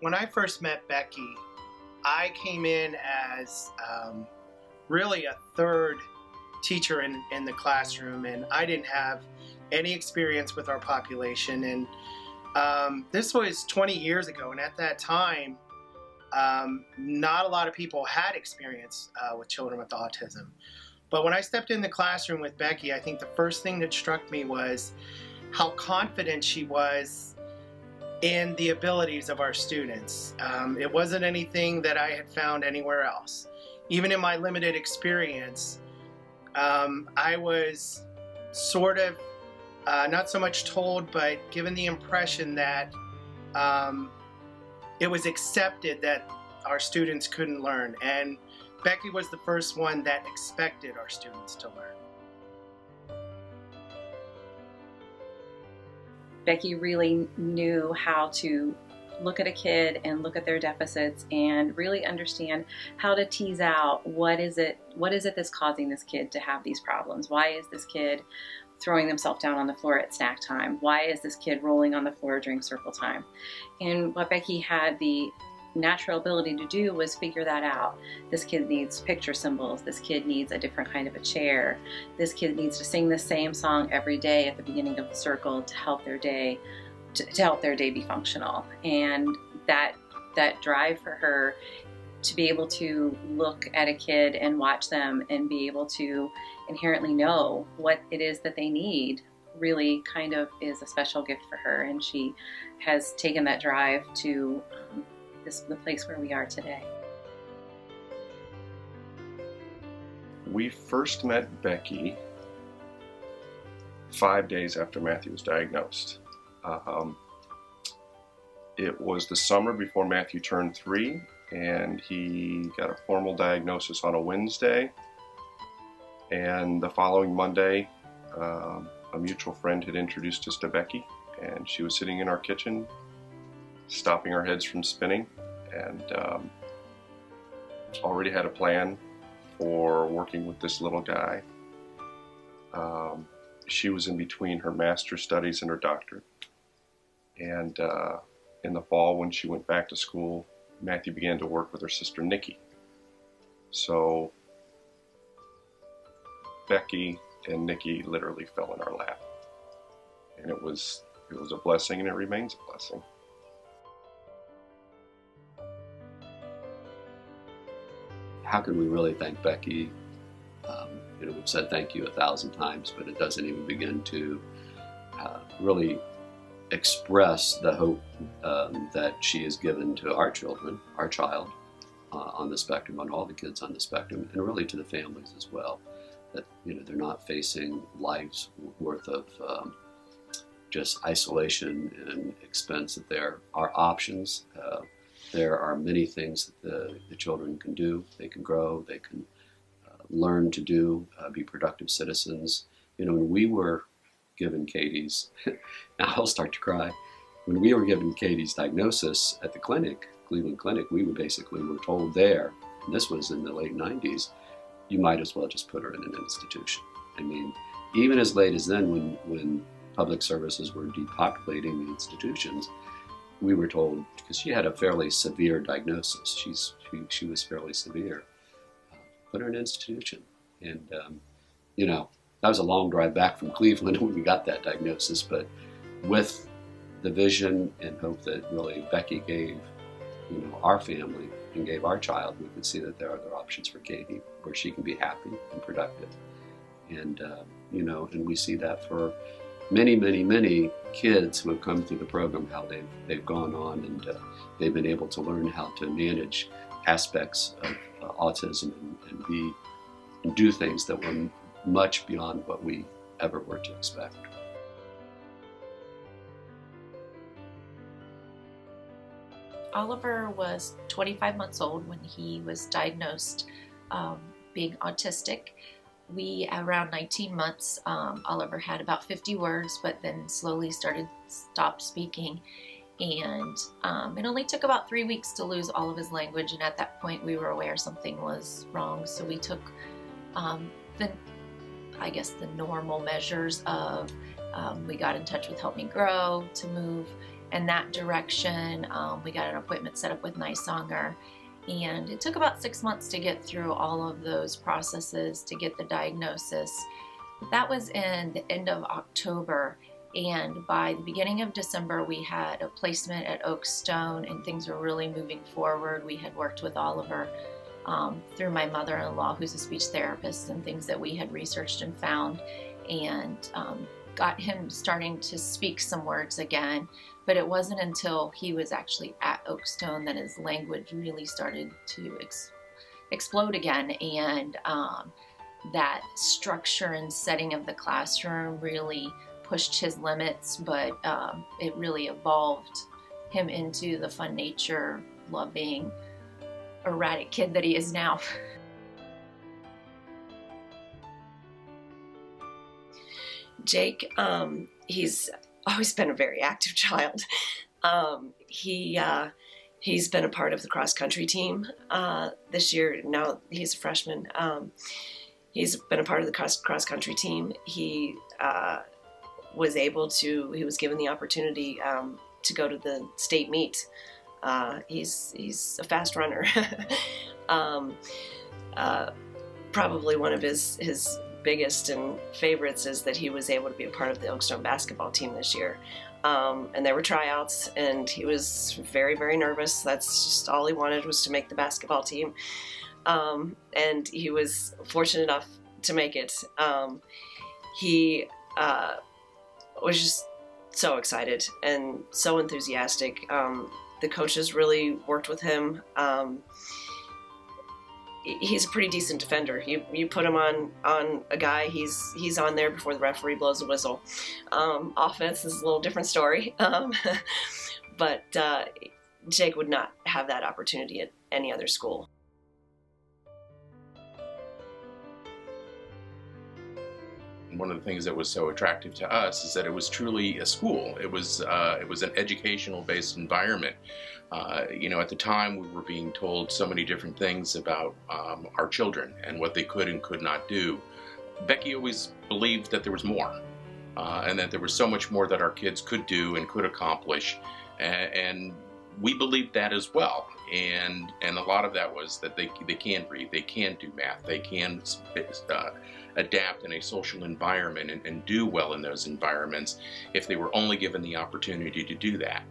When I first met Becky, I came in as really a third teacher in the classroom, and I didn't have any experience with our population. And this was 20 years ago, and at that time, not a lot of people had experience with children with autism. But when I stepped in the classroom with Becky, I think the first thing that struck me was how confident she was in the abilities of our students. It wasn't anything that I had found anywhere else. Even in my limited experience, I was sort of not so much told, but given the impression that it was accepted that our students couldn't learn. And Becky was the first one that expected our students to learn. Becky really knew how to look at a kid and look at their deficits and really understand how to tease out what is it that's causing this kid to have these problems. Why is this kid throwing themselves down on the floor at snack time? Why is this kid rolling on the floor during circle time? And what Becky had the natural ability to do was figure that out. This kid needs picture symbols. This kid needs a different kind of a chair. This kid needs to sing the same song every day at the beginning of the circle to help their day be functional. And that drive for her to be able to look at a kid and watch them and be able to inherently know what it is that they need really kind of is a special gift for her. And she has taken that drive to the place where we are today. We first met Becky 5 days after Matthew was diagnosed. It was the summer before Matthew turned 3, and he got a formal diagnosis on a Wednesday. And the following Monday, a mutual friend had introduced us to Becky, and she was sitting in our kitchen, stopping our heads from spinning, and already had a plan for working with this little guy. She was in between her master's studies and her doctorate. And in the fall, when she went back to school, Matthew began to work with her sister Nikki. So Becky and Nikki literally fell in our lap. And it was a blessing, and it remains a blessing. How can we really thank Becky? We've said thank you 1,000 times, but it doesn't even begin to really express the hope that she has given to our children, our child on the spectrum, on all the kids on the spectrum, and really to the families as well. That they're not facing life's worth of just isolation and expense. That there are options. There are many things that the children can do. They can grow. They can learn to do, be productive citizens. When we were given Katie's, now I'll start to cry. When we were given Katie's diagnosis at the clinic, Cleveland Clinic, we were told there, and this was in the late 90s, you might as well just put her in an institution. I mean, even as late as then, when public services were depopulating the institutions, we were told, because she had a fairly severe diagnosis, she was fairly severe, put her in an institution. And, that was a long drive back from Cleveland when we got that diagnosis, but with the vision and hope that really Becky gave, our family and gave our child, we could see that there are other options for Katie where she can be happy and productive. And, and we see that for many, many, many kids who have come through the program, how they've gone on and they've been able to learn how to manage aspects of autism and do things that were much beyond what we ever were to expect. Oliver was 25 months old when he was diagnosed being autistic. Around 19 months, Oliver had about 50 words, but then slowly stopped speaking. And it only took about 3 weeks to lose all of his language. And at that point, we were aware something was wrong. So we took the normal measures of we got in touch with Help Me Grow to move in that direction. We got an appointment set up with Nysonger, and it took about 6 months to get through all of those processes to get the diagnosis. But that was in the end of October, and by the beginning of December we had a placement at Oakstone, and things were really moving forward. We had worked with Oliver through my mother-in-law, who's a speech therapist, and things that we had researched and found, and got him starting to speak some words again. But it wasn't until he was actually at Oakstone that his language really started to explode again, and that structure and setting of the classroom really pushed his limits, but it really evolved him into the fun nature, loving, erratic kid that he is now. Jake, he's always been a very active child. He's been a part of the cross-country team this year. Now he's a freshman. He's been a part of the cross-country team. He was given the opportunity to go to the state meet. He's a fast runner. Probably one of his biggest and favorites is that he was able to be a part of the Oakstone basketball team this year. And there were tryouts, and he was very, very nervous. That's just all he wanted, was to make the basketball team. And he was fortunate enough to make it. He was just so excited and so enthusiastic. The coaches really worked with him. He's a pretty decent defender. You put him on a guy, he's on there before the referee blows a whistle. Offense is a little different story. But Jake would not have that opportunity at any other school. One of the things that was so attractive to us is that it was truly a school. It was an educational-based environment. At the time we were being told so many different things about our children and what they could and could not do. Becky always believed that there was more, and that there was so much more that our kids could do and could accomplish, and we believed that as well. And a lot of that was that they can read, they can do math, they can adapt in a social environment and do well in those environments if they were only given the opportunity to do that.